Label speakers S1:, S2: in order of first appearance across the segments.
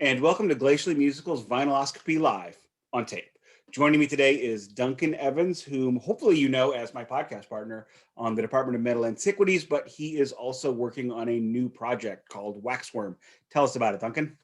S1: and welcome to Glacially Musical's Vinyloscopy Live on tape. Joining me today is Duncan Evans, whom hopefully you know as my podcast partner on the Department of Metal Antiquities, but he is also working on a new project called Waxworm. Tell us about it, Duncan.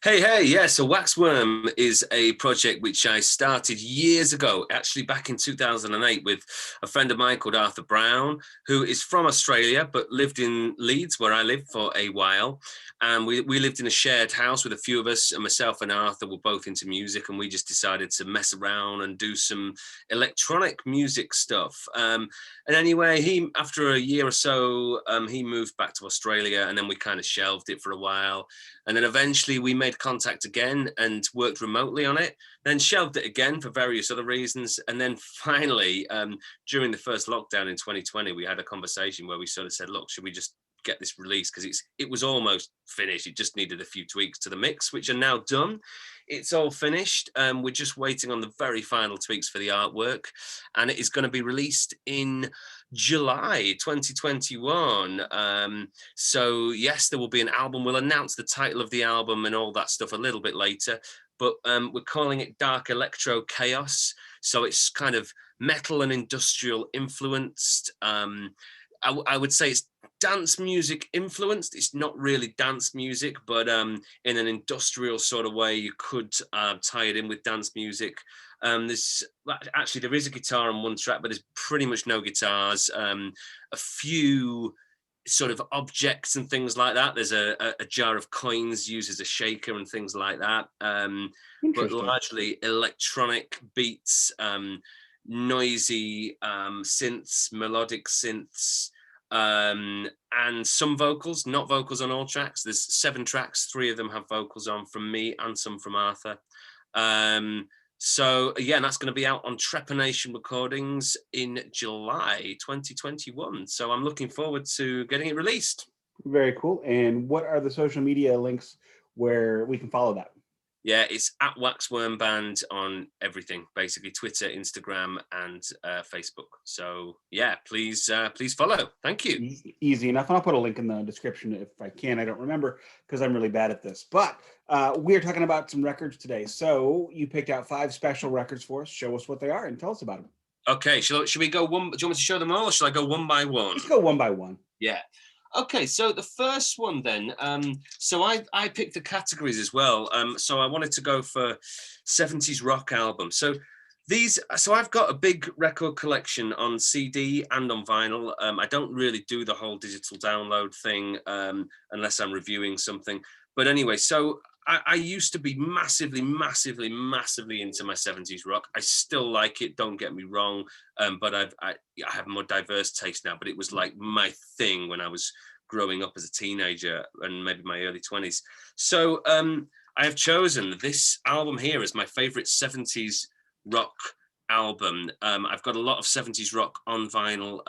S2: Hey, yeah, so Waxworm is a project which I started years ago, actually back in 2008 with a friend of mine called Arthur Brown, who is from Australia, but lived in Leeds, where I lived for a while. And we lived in a shared house with a few of us, and myself and Arthur were both into music, and we just decided to mess around and do some electronic music stuff. And anyway, after a year or so, he moved back to Australia, and then we kind of shelved it for a while. And then eventually we made contact again and worked remotely on it, then shelved it again for various other reasons. And then finally, during the first lockdown in 2020, we had a conversation where we sort of said, look, should we just get this released? Because it was almost finished. It just needed a few tweaks to the mix, which are now done. It's all finished. We're just waiting on the very final tweaks for the artwork. And it is going to be released in July 2021. So yes, there will be an album. We'll announce the title of the album and all that stuff a little bit later, but we're calling it Dark Electro Chaos. So it's kind of metal and industrial influenced. I would say it's dance music influenced. It's not really dance music, but in an industrial sort of way, you could tie it in with dance music. There is a guitar on one track, but there's pretty much no guitars. A few sort of objects and things like that. There's a jar of coins used as a shaker and things like that. But largely electronic beats, noisy synths, melodic synths, and some vocals, not vocals on all tracks. There's 7 tracks, 3 of them have vocals on from me and some from Arthur. So yeah, and that's going to be out on Trepanation Recordings in July 2021. So I'm looking forward to getting it released.
S1: Very cool. And what are the social media links where we can follow that?
S2: Yeah, it's at Waxworm Band on everything, basically Twitter, Instagram, and Facebook. So yeah, please follow. Thank you.
S1: Easy enough. And I'll put a link in the description if I can. I don't remember because I'm really bad at this. But we're talking about some records today. So you picked out 5 special records for us. Show us what they are and tell us about them.
S2: Okay, should we go one? Do you want me to show them all, or should I go one by one?
S1: Let's go one by one.
S2: Yeah. Okay, so the first one then, so I picked the categories as well. So I wanted to go for 70s rock albums. So I've got a big record collection on CD and on vinyl. I don't really do the whole digital download thing unless I'm reviewing something. But anyway, so I used to be massively into my 70s rock. I still like it, don't get me wrong, but I have more diverse taste now, but it was like my thing when I was growing up as a teenager and maybe my early 20s. So I have chosen this album here as my favorite 70s rock album. I've got a lot of 70s rock on vinyl.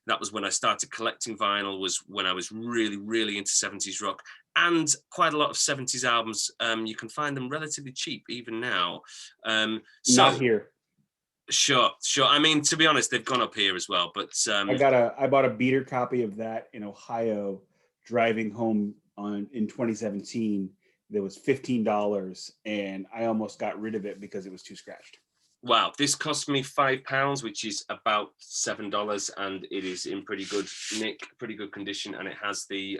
S2: That was when I started collecting vinyl, was when I was really into 70s rock. And quite a lot of 70s albums, you can find them relatively cheap even now.
S1: Not here.
S2: Sure. I mean, to be honest, they've gone up here as well. But
S1: I bought a beater copy of that in Ohio, driving home in 2017. There was $15, and I almost got rid of it because it was too scratched.
S2: Wow, this cost me £5, which is about $7, and it is in pretty good nick, pretty good condition, and it has the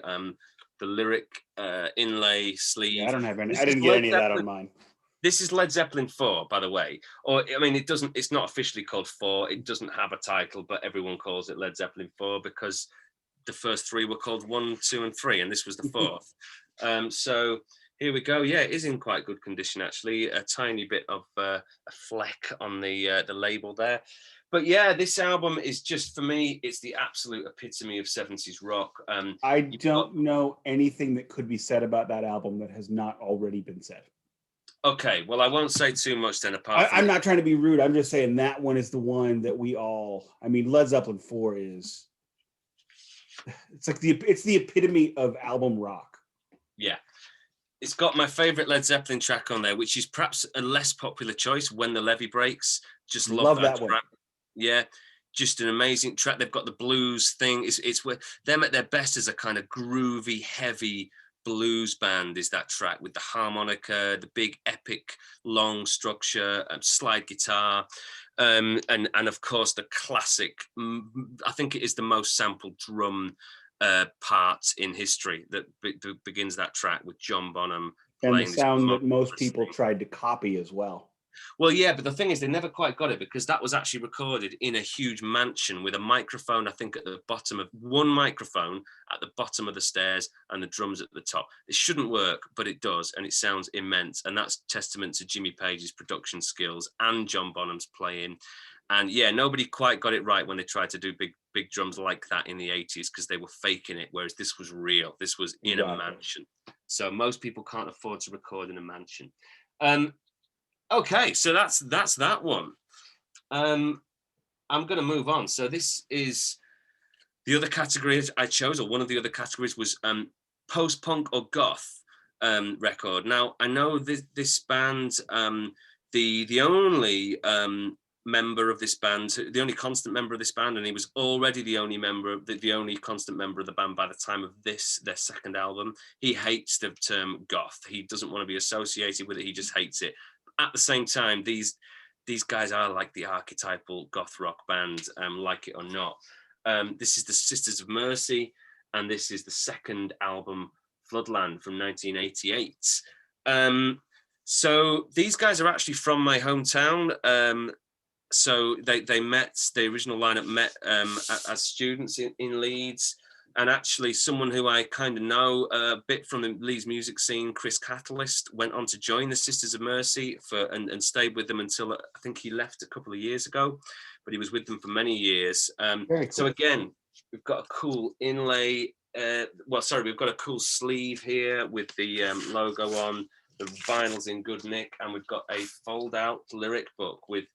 S2: lyric inlay sleeve.
S1: Yeah, I don't have any. I didn't get any of that on mine.
S2: This is Led Zeppelin IV, by the way. Or I mean, it's not officially called 4. It doesn't have a title, but everyone calls it Led Zeppelin IV because the first 3 were called 1, 2, and 3, and this was the 4th. So here we go. Yeah, it is in quite good condition actually. A tiny bit of a fleck on the label there. But yeah, this album is just, for me, it's the absolute epitome of 70s rock.
S1: I don't know anything that could be said about that album that has not already been said.
S2: Okay, well, I won't say too much then.
S1: I'm not trying to be rude. I'm just saying that one is the one that Led Zeppelin IV is, it's the epitome of album rock.
S2: Yeah. It's got my favorite Led Zeppelin track on there, which is perhaps a less popular choice, When the Levee Breaks. Just love that track. One. Yeah, just an amazing track. They've got the blues thing. It's where them at their best as a kind of groovy, heavy blues band is that track with the harmonica, the big epic long structure, slide guitar, and of course the classic, I think it is the most sampled drum part in history that begins that track with John Bonham
S1: And the
S2: playing this
S1: sound that most people
S2: thing.
S1: tried to copy as well.
S2: Well, yeah, but the thing is, they never quite got it because that was actually recorded in a huge mansion with a microphone, I think, at the bottom of one microphone at the bottom of the stairs and the drums at the top. It shouldn't work, but it does, and it sounds immense. And that's testament to Jimmy Page's production skills and John Bonham's playing. And yeah, nobody quite got it right when they tried to do big drums like that in the 80s because they were faking it, whereas this was real. This was in a mansion. So most people can't afford to record in a mansion. Okay, so that's that one. I'm going to move on. So this is the other category I chose, or one of the other categories was post-punk or goth record. Now, I know this band, the only member of this band, the only constant member of this band, and he was already the only constant member of the band by the time of their second album. He hates the term goth. He doesn't want to be associated with it. He just hates it. At the same time, these guys are like the archetypal goth rock band, like it or not. This is the Sisters of Mercy, and this is the second album, Floodland, from 1988. So these guys are actually from my hometown. So they met, the original lineup met as students in Leeds. And actually someone who I kind of know a bit from the Leeds music scene, Chris Catalyst, went on to join the Sisters of Mercy and stayed with them until I think he left a couple of years ago, but he was with them for many years. Very cool. So again, we've got a cool inlay. We've got a cool sleeve here with the logo on, the vinyl's in good nick, and we've got a fold out lyric book with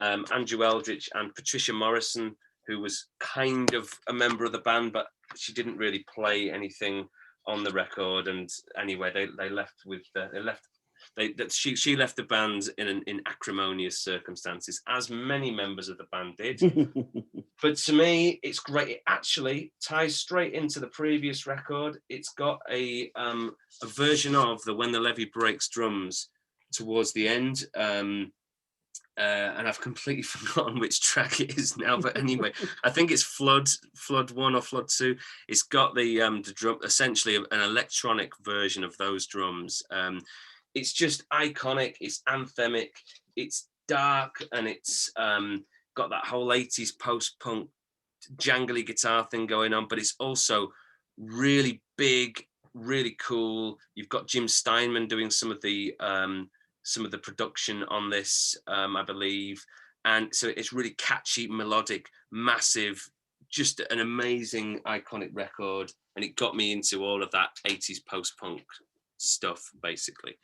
S2: Andrew Eldritch and Patricia Morrison, who was kind of a member of the band, but she didn't really play anything on the record. And anyway, she left the band in acrimonious circumstances, as many members of the band did. But to me, it's great. It actually ties straight into the previous record. It's got a version of the When the Levee Breaks drums towards the end. And I've completely forgotten which track it is now, but anyway, I think it's Flood 1 or Flood 2. It's got the drum, essentially an electronic version of those drums. It's just iconic, it's anthemic, it's dark, and it's got that whole 80s post-punk jangly guitar thing going on, but it's also really big, really cool. You've got Jim Steinman doing some of the production on this, I believe. And so it's really catchy, melodic, massive, just an amazing, iconic record. And it got me into all of that 80s post-punk stuff, basically.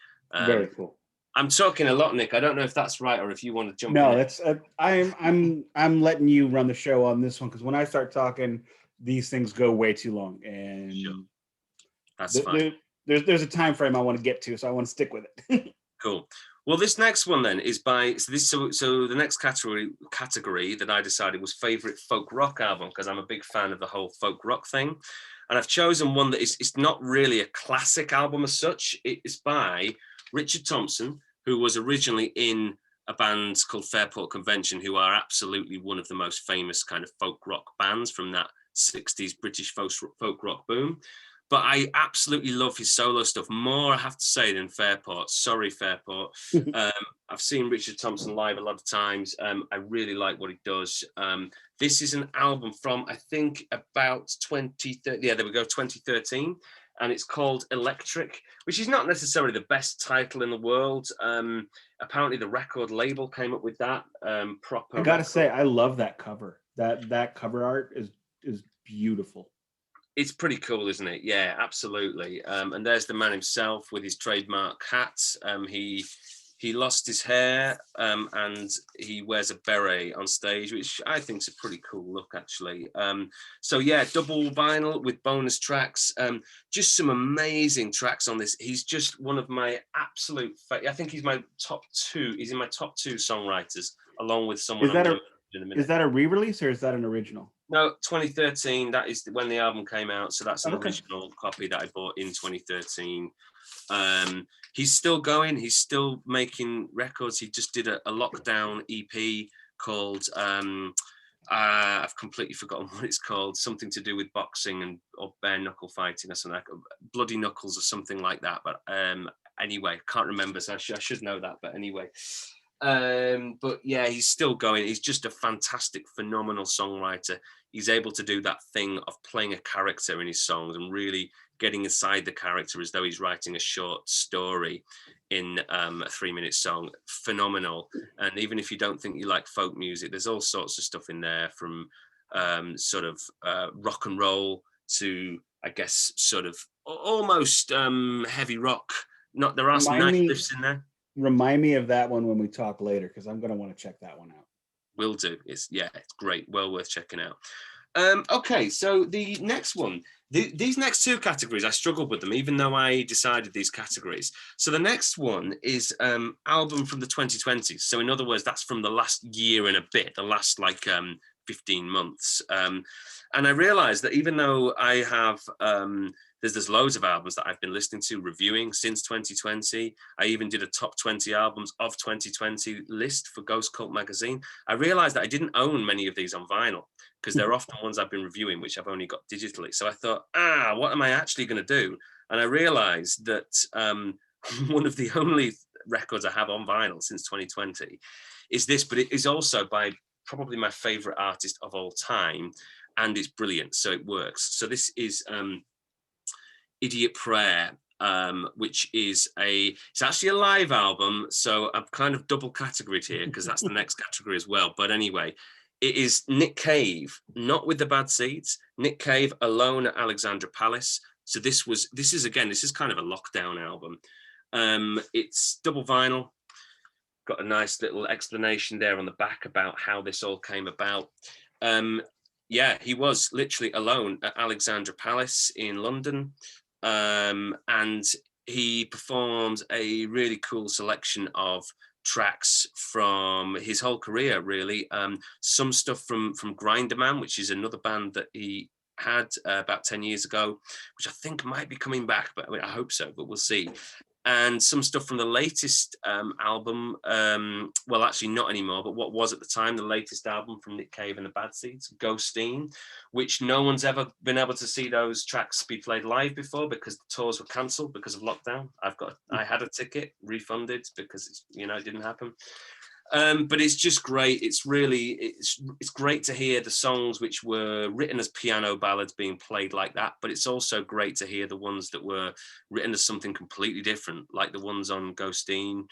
S1: Very cool.
S2: I'm talking a lot, Nick. I don't know if that's right or if you want to jump in.
S1: No, that's I'm letting you run the show on this one, because when I start talking, these things go way too long. And
S2: sure. That's fine.
S1: There's a time frame I want to get to, so I want to stick with it.
S2: Cool. Well, this next one then is by so the next category that I decided was favorite folk rock album, because I'm a big fan of the whole folk rock thing, and I've chosen one that is not really a classic album as such. It is by Richard Thompson, who was originally in a band called Fairport Convention, who are absolutely one of the most famous kind of folk rock bands from that 60s British folk rock boom. But I absolutely love his solo stuff more, I have to say, than Fairport. Sorry, Fairport. I've seen Richard Thompson live a lot of times. I really like what he does. This is an album from, I think, about 2013. Yeah, there we go, 2013. And it's called Electric, which is not necessarily the best title in the world. Apparently, the record label came up with that proper.
S1: I gotta say, I love that cover. That cover art is beautiful.
S2: It's pretty cool, isn't it? Yeah, absolutely. And there's the man himself with his trademark hat. He lost his hair and he wears a beret on stage, which I think is a pretty cool look, actually. So yeah, double vinyl with bonus tracks. Just some amazing tracks on this. He's just one of my absolute. I think he's my top two. He's in my top two songwriters, along with someone.
S1: Is that a re-release or is that an original?
S2: No, 2013. That is when the album came out. So that's an
S1: Okay.
S2: original copy that I bought in 2013. He's still going. He's still making records. He just did a lockdown EP called I've completely forgotten what it's called. Something to do with boxing and or bare knuckle fighting or something like Bloody Knuckles or something like that. But anyway, can't remember. So I should know that. But anyway. But yeah, he's still going. He's just a fantastic, phenomenal songwriter. He's able to do that thing of playing a character in his songs and really getting inside the character as though he's writing a short story in a 3-minute song. Phenomenal. And even if you don't think you like folk music, there's all sorts of stuff in there, from sort of rock and roll to, I guess, sort of almost heavy rock. Not, there are some nice riffs in there.
S1: Remind me of that one when we talk later, because I'm going to want to check that one out.
S2: Will do. It's great. Well worth checking out. Okay, so the next one, these next two categories, I struggled with them, even though I decided these categories. So the next one is album from the 2020s. So in other words, that's from the last year and a bit, the last 15 months. And I realized that even though I have there's loads of albums that I've been listening to, reviewing since 2020. I even did a top 20 albums of 2020 list for Ghost Cult magazine. I realized that I didn't own many of these on vinyl, because they're often ones I've been reviewing, which I've only got digitally. So I thought, what am I actually going to do? And I realized that one of the only records I have on vinyl since 2020 is this, but it is also by probably my favorite artist of all time. And it's brilliant, so it works. So this is Idiot Prayer, which is it's actually a live album. So I've kind of double categoried here because that's the next category as well. But anyway, it is Nick Cave, not with the Bad Seeds, Nick Cave alone at Alexandra Palace. So this is kind of a lockdown album. It's double vinyl, got a nice little explanation there on the back about how this all came about. Yeah, he was literally alone at Alexandra Palace in London. And he performed a really cool selection of tracks from his whole career, really. Some stuff from Grinderman, which is another band that he had about 10 years ago, which I think might be coming back, but I hope so, but we'll see. And some stuff from the latest album, well, actually not anymore, but what was at the time the latest album from Nick Cave and the Bad Seeds, Ghosteen, which no one's ever been able to see those tracks be played live before because the tours were cancelled because of lockdown. I had a ticket refunded because it didn't happen. But it's just great. It's great to hear the songs which were written as piano ballads being played like that, but it's also great to hear the ones that were written as something completely different, like the ones on Ghosteen,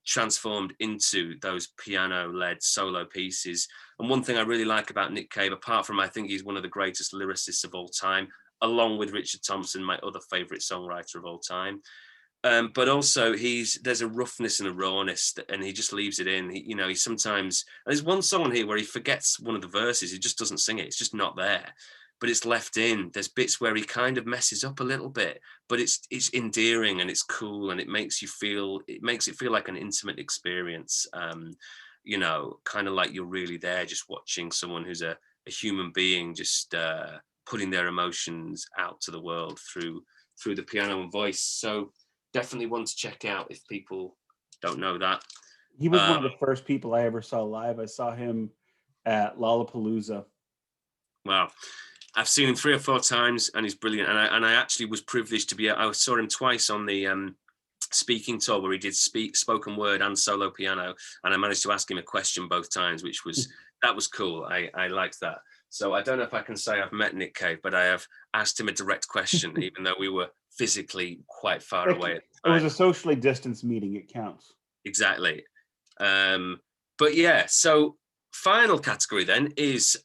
S2: transformed into those piano-led solo pieces. And one thing I really like about Nick Cave, apart from I think he's one of the greatest lyricists of all time, along with Richard Thompson, my other favorite songwriter of all time. But also there's a roughness and a rawness, and he just leaves it in. He sometimes, there's one song here where he forgets one of the verses. He just doesn't sing it. It's just not there, but it's left in. There's bits where he kind of messes up a little bit, but it's endearing and it's cool, and it makes it feel like an intimate experience. Kind of like you're really there, just watching someone who's a human being, just putting their emotions out to the world through the piano and voice. So definitely one to check out if people don't know that.
S1: He was one of the first people I ever saw live. I saw him at Lollapalooza. Wow.
S2: I've seen him 3 or 4 times and he's brilliant. And I actually was privileged I saw him twice on the speaking tour where he did spoken word and solo piano. And I managed to ask him a question both times, that was cool. I liked that. So I don't know if I can say I've met Nick Cave, but I have asked him a direct question, even though we were physically quite far away.
S1: It was a socially distanced meeting. It counts.
S2: Exactly. But yeah, so final category then is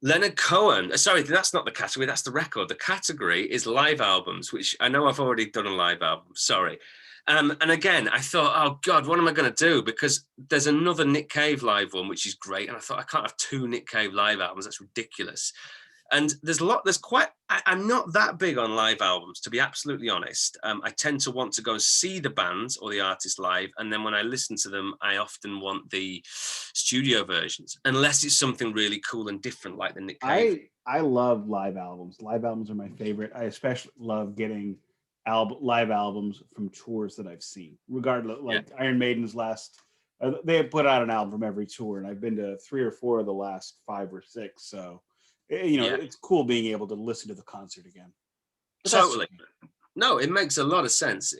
S2: Leonard Cohen. Sorry, that's not the category. That's the record. The category is live albums, which I know I've already done a live album. Sorry. And again, I thought, oh God, what am I going to do? Because there's another Nick Cave live one, which is great. And I thought, I can't have 2 Nick Cave live albums. That's ridiculous. And I'm not that big on live albums, to be absolutely honest. I tend to want to go and see the band or the artist live. And then when I listen to them, I often want the studio versions, unless it's something really cool and different, like the Nick Cave.
S1: I love live albums. Live albums are my favorite. I especially love getting live albums from tours that I've seen, regardless. Like Iron Maiden's last, they have put out an album from every tour, and I've been to 3 or 4 of the last 5 or 6. So, it's cool being able to listen to the concert again.
S2: Totally. No, it makes a lot of sense.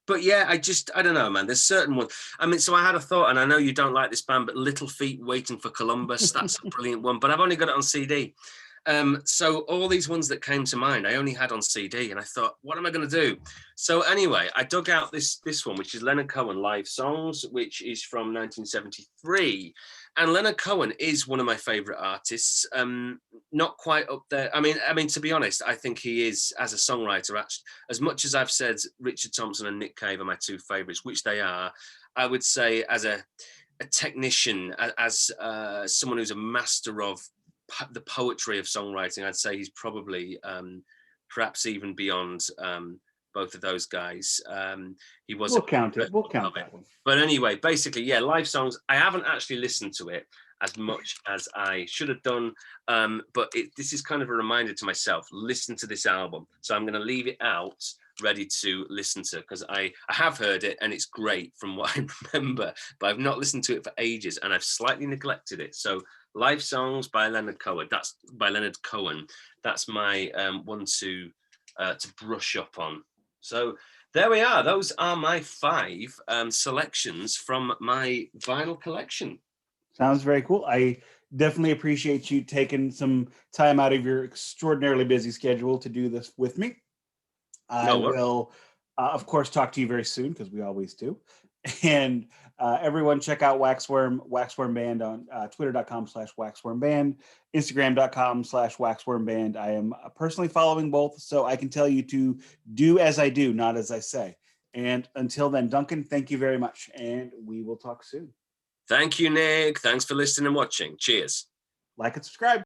S2: But yeah, I don't know, man. There's certain ones. I mean, so I had a thought, and I know you don't like this band, but Little Feat, Waiting for Columbus, that's a brilliant one. But I've only got it on CD. So all these ones that came to mind, I only had on CD, and I thought, what am I going to do? So anyway, I dug out this one, which is Leonard Cohen Live Songs, which is from 1973. And Leonard Cohen is one of my favorite artists. Not quite up there. I mean, to be honest, I think he is, as a songwriter, actually, as much as I've said Richard Thompson and Nick Cave are my 2 favorites, which they are, I would say as a technician, as someone who's a master of the poetry of songwriting, I'd say he's probably perhaps even beyond both of those guys. He was.
S1: We'll count that one.
S2: But anyway, basically, yeah, Live Songs. I haven't actually listened to it as much as I should have done, but this is kind of a reminder to myself: listen to this album. So I'm going to leave it out, ready to listen to, because I have heard it and it's great from what I remember, but I've not listened to it for ages and I've slightly neglected it. So Live Songs by Leonard Cohen. That's my one to brush up on. So there we are. Those are my 5 selections from my vinyl collection.
S1: Sounds very cool. I definitely appreciate you taking some time out of your extraordinarily busy schedule to do this with me. I will, of course, talk to you very soon, because we always do. And everyone check out Waxworm Band on twitter.com/waxwormband, instagram.com/waxwormband. I am personally following both, so I can tell you to do as I do, not as I say. And until then, Duncan, thank you very much, and we will talk soon.
S2: Thank you, Nick. Thanks for listening and watching. Cheers.
S1: Like and subscribe.